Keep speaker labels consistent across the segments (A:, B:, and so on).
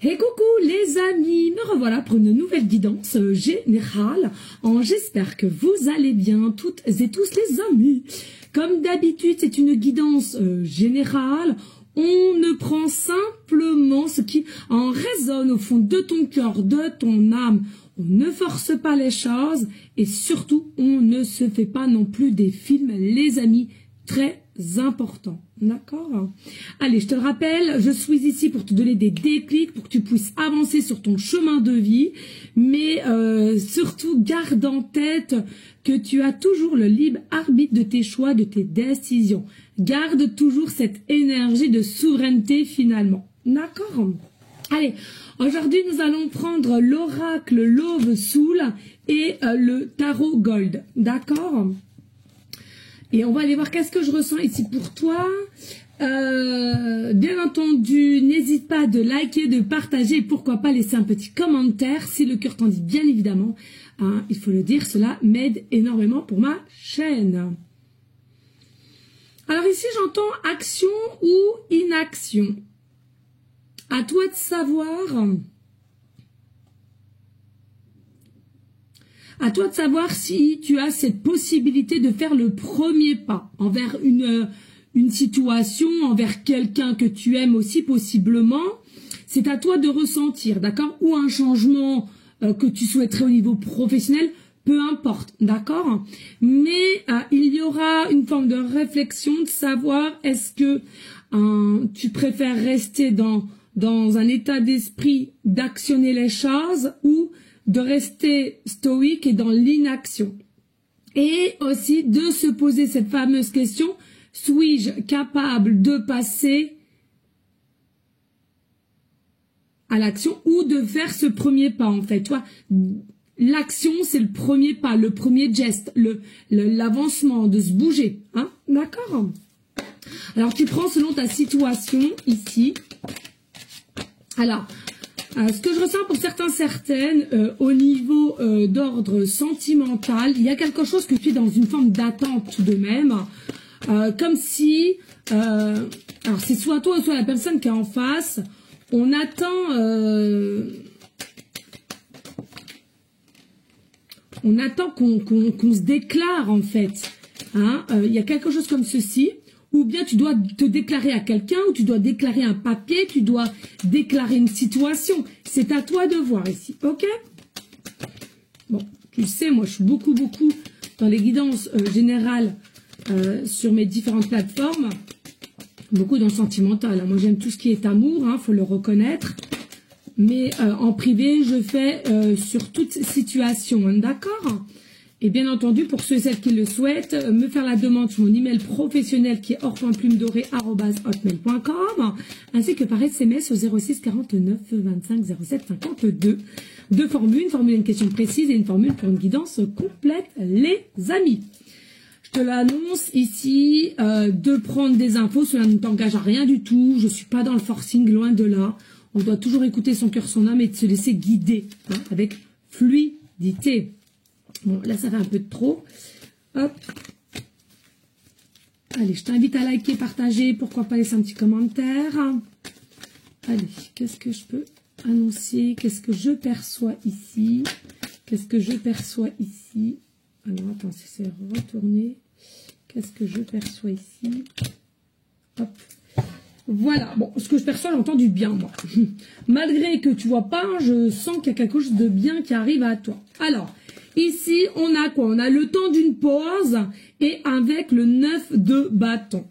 A: Hey coucou les amis, me revoilà pour une nouvelle guidance générale. J'espère que vous allez bien toutes et tous les amis. Comme d'habitude, c'est une guidance générale. On ne prend simplement ce qui en résonne au fond de ton cœur, de ton âme. On ne force pas les choses et surtout, on ne se fait pas non plus des films, les amis, très important. D'accord? Allez, je te le rappelle, je suis ici pour te donner des déclics, pour que tu puisses avancer sur ton chemin de vie, mais surtout garde en tête que tu as toujours le libre arbitre de tes choix, de tes décisions. Garde toujours cette énergie de souveraineté finalement. D'accord? Allez, aujourd'hui nous allons prendre l'oracle Love Soul et le tarot Gold. D'accord? Et on va aller voir qu'est-ce que je ressens ici pour toi. Bien entendu, n'hésite pas de liker, de partager, pourquoi pas laisser un petit commentaire si le cœur t'en dit, bien évidemment. Hein, il faut le dire, cela m'aide énormément pour ma chaîne. Alors ici, j'entends action ou inaction. À toi de savoir. À toi de savoir si tu as cette possibilité de faire le premier pas envers une situation, envers quelqu'un que tu aimes aussi possiblement. C'est à toi de ressentir, d'accord? Ou un changement que tu souhaiterais au niveau professionnel, peu importe, d'accord? Mais il y aura une forme de réflexion de savoir est-ce que tu préfères rester dans un état d'esprit d'actionner les choses ou de rester stoïque et dans l'inaction. Et aussi de se poser cette fameuse question, suis-je capable de passer à l'action ou de faire ce premier pas en fait. Toi, l'action c'est le premier pas, le premier geste, l'avancement, de se bouger. Hein? D'accord? Alors tu prends selon ta situation ici. Alors, ce que je ressens pour certaines, au niveau d'ordre sentimental, il y a quelque chose que tu es dans une forme d'attente tout de même, comme si, alors c'est soit toi ou soit la personne qui est en face, on attend qu'on se déclare en fait, hein, il y a quelque chose comme ceci. Ou bien tu dois te déclarer à quelqu'un, ou tu dois déclarer un papier, tu dois déclarer une situation. C'est à toi de voir ici, ok? Bon, tu le sais, moi je suis beaucoup dans les guidances générales sur mes différentes plateformes. Beaucoup dans le sentimental. Hein. Moi j'aime tout ce qui est amour, hein, faut le reconnaître. Mais en privé, je fais sur toute situation, hein, d'accord? Et bien entendu, pour ceux et celles qui le souhaitent, me faire la demande sur mon email professionnel qui est or.plumedoré@hotmail.com ainsi que par SMS au 06 49 25 07 52. Deux formules, une formule et une question précise et une formule pour une guidance complète, les amis. Je te l'annonce ici, de prendre des infos, cela ne t'engage à rien du tout, je ne suis pas dans le forcing, loin de là. On doit toujours écouter son cœur, son âme et de se laisser guider hein, avec fluidité. Bon, là, ça fait un peu de trop. Hop. Allez, je t'invite à liker, partager. Pourquoi pas laisser un petit commentaire. Allez, qu'est-ce que je peux annoncer? Qu'est-ce que je perçois ici? Qu'est-ce que je perçois ici? Alors, attends, c'est retourné. Qu'est-ce que je perçois ici? Hop. Voilà, bon, ce que je perçois, j'entends du bien, moi. Malgré que tu vois pas, je sens qu'il y a quelque chose de bien qui arrive à toi. Alors, ici, on a quoi? On a le temps d'une pause et avec le 9 de bâton.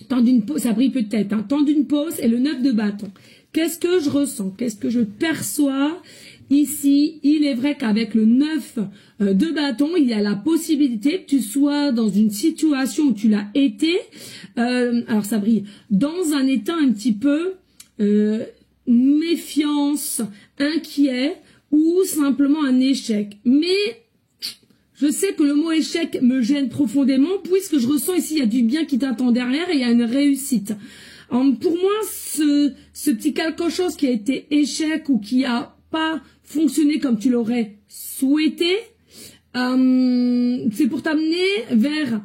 A: Temps d'une pause, ça brille peut-être, hein. Temps d'une pause et le 9 de bâton. Qu'est-ce que je ressens? Qu'est-ce que je perçois? Ici, il est vrai qu'avec le 9 de bâton, il y a la possibilité que tu sois dans une situation où tu l'as été, alors ça brille, dans un état un petit peu méfiance, inquiet ou simplement un échec. Mais je sais que le mot échec me gêne profondément puisque je ressens ici, il y a du bien qui t'attend derrière et il y a une réussite. Alors, pour moi, ce petit quelque chose qui a été échec ou qui a pas fonctionné comme tu l'aurais souhaité, c'est pour t'amener vers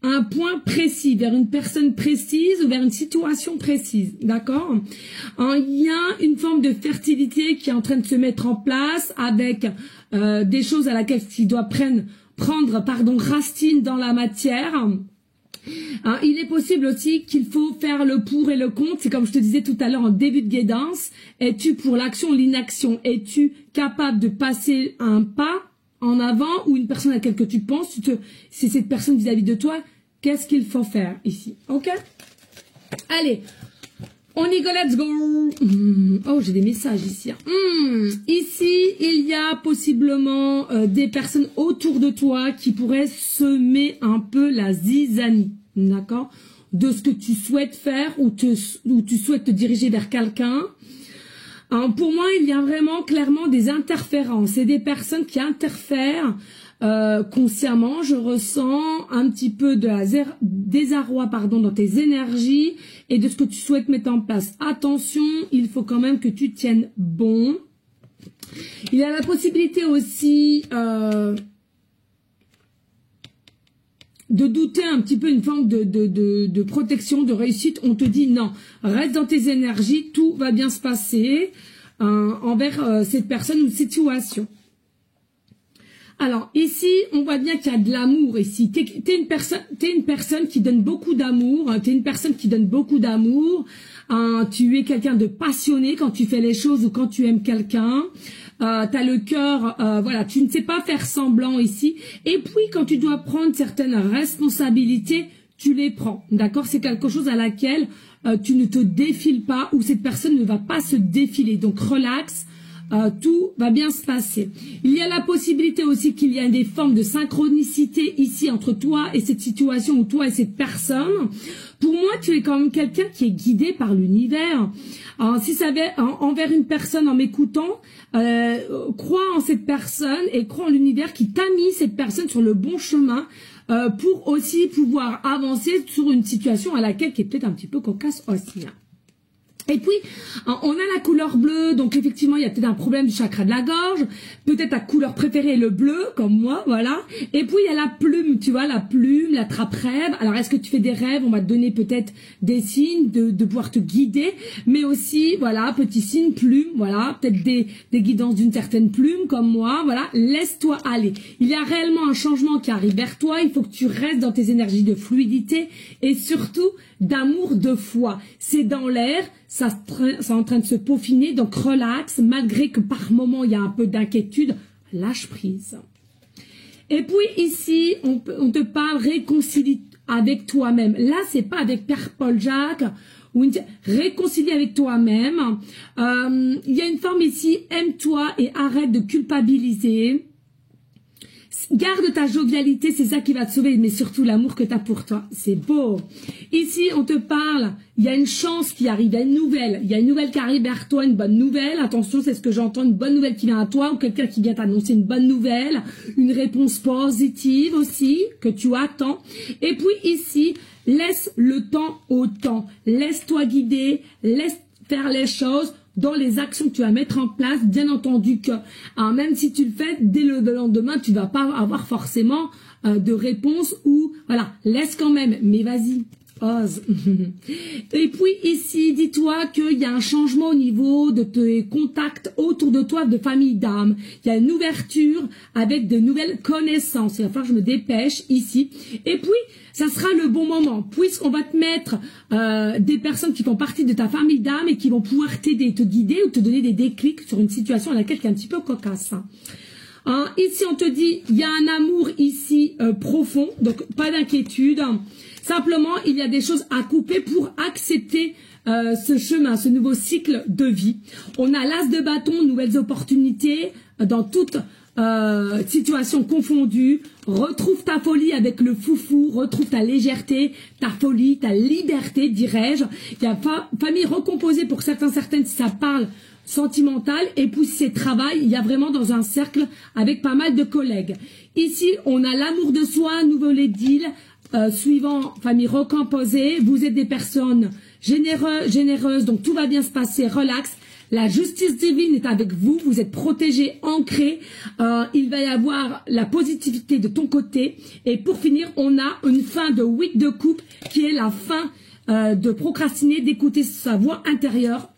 A: un point précis, vers une personne précise ou vers une situation précise, d'accord? Il y a une forme de fertilité qui est en train de se mettre en place avec des choses à laquelle tu dois prendre racine dans la matière. Il est possible aussi qu'il faut faire le pour et le contre. C'est comme je te disais tout à l'heure en début de guidance. Es-tu pour l'action ou l'inaction? Es-tu capable de passer un pas en avant ou une personne à laquelle que tu penses, c'est cette personne vis-à-vis de toi, qu'est-ce qu'il faut faire ici? Ok? Allez, on y go, let's go. Oh, j'ai des messages ici. Ici, il y a possiblement des personnes autour de toi qui pourraient semer un peu la zizanie, d'accord? De ce que tu souhaites faire ou tu souhaites te diriger vers quelqu'un. Pour moi, il y a vraiment clairement des interférences et des personnes qui interfèrent consciemment. Je ressens un petit peu de désarroi dans tes énergies et de ce que tu souhaites mettre en place. Attention, il faut quand même que tu tiennes bon. Il y a la possibilité aussi de douter un petit peu, une forme de protection, de réussite. On te dit non, reste dans tes énergies, tout va bien se passer envers cette personne ou situation. Alors ici, on voit bien qu'il y a de l'amour ici. T'es une personne qui donne beaucoup d'amour. T'es une personne qui donne beaucoup d'amour. Tu es quelqu'un de passionné quand tu fais les choses ou quand tu aimes quelqu'un. T'as le cœur, voilà, tu ne sais pas faire semblant ici. Et puis quand tu dois prendre certaines responsabilités, tu les prends, d'accord? C'est quelque chose à laquelle tu ne te défiles pas ou cette personne ne va pas se défiler. Donc relax. Tout va bien se passer. Il y a la possibilité aussi qu'il y ait des formes de synchronicité ici entre toi et cette situation ou toi et cette personne. Pour moi, tu es quand même quelqu'un qui est guidé par l'univers. Si ça va envers une personne en m'écoutant, crois en cette personne et crois en l'univers qui t'a mis cette personne sur le bon chemin pour aussi pouvoir avancer sur une situation à laquelle qui est peut-être un petit peu cocasse aussi. Et puis, on a la couleur bleue, donc effectivement, il y a peut-être un problème du chakra de la gorge, peut-être ta couleur préférée est le bleu, comme moi, voilà. Et puis, il y a la plume, tu vois, la plume, la trappe-rêve. Alors, est-ce que tu fais des rêves? On va te donner peut-être des signes de pouvoir te guider, mais aussi, voilà, petit signe, plume, voilà, peut-être des guidances d'une certaine plume, comme moi, voilà. Laisse-toi aller. Il y a réellement un changement qui arrive vers toi, il faut que tu restes dans tes énergies de fluidité et surtout d'amour, de foi. C'est dans l'air, ça est en train de se peaufiner, donc relax, malgré que par moment il y a un peu d'inquiétude, lâche prise. Et puis ici, on te parle réconcilie avec toi-même. Là, c'est pas avec Pierre-Paul Jacques, réconcilie avec toi-même. Il y a une forme ici, aime-toi et arrête de culpabiliser. Garde ta jovialité, c'est ça qui va te sauver, mais surtout l'amour que tu as pour toi. C'est beau. Ici, on te parle, il y a une chance qui arrive, il y a une nouvelle qui arrive vers toi, une bonne nouvelle. Attention, c'est ce que j'entends, une bonne nouvelle qui vient à toi, ou quelqu'un qui vient t'annoncer une bonne nouvelle, une réponse positive aussi, que tu attends. Et puis ici, laisse le temps au temps. Laisse-toi guider, laisse faire les choses dans les actions que tu vas mettre en place, bien entendu que même si tu le fais dès le lendemain, tu vas pas avoir forcément de réponse ou voilà, laisse quand même, mais vas-y, ose. Et puis ici, dis-toi qu'il y a un changement au niveau de tes contacts autour de toi de famille d'âme. Il y a une ouverture avec de nouvelles connaissances. Il va falloir que je me dépêche ici. Et puis, ça sera le bon moment, puisqu'on va te mettre des personnes qui font partie de ta famille d'âme et qui vont pouvoir t'aider, te guider ou te donner des déclics sur une situation à laquelle tu es un petit peu cocasse. Ici, on te dit, il y a un amour ici profond, donc pas d'inquiétude. Simplement, il y a des choses à couper pour accepter ce chemin, ce nouveau cycle de vie. On a l'as de bâton, nouvelles opportunités dans toute situation confondue. Retrouve ta folie avec le foufou, retrouve ta légèreté, ta folie, ta liberté, dirais-je. Il y a famille recomposée pour certaines si ça parle sentimental, et puis si c'est travail, il y a vraiment dans un cercle avec pas mal de collègues. Ici, on a l'amour de soi, nouveau deal, suivant famille recomposée. Vous êtes des personnes généreuses, donc tout va bien se passer, relax. La justice divine est avec vous. Vous êtes protégé, ancré. Il va y avoir la positivité de ton côté. Et pour finir, on a une fin de 8 de coupe qui est la fin de procrastiner, d'écouter sa voix intérieure.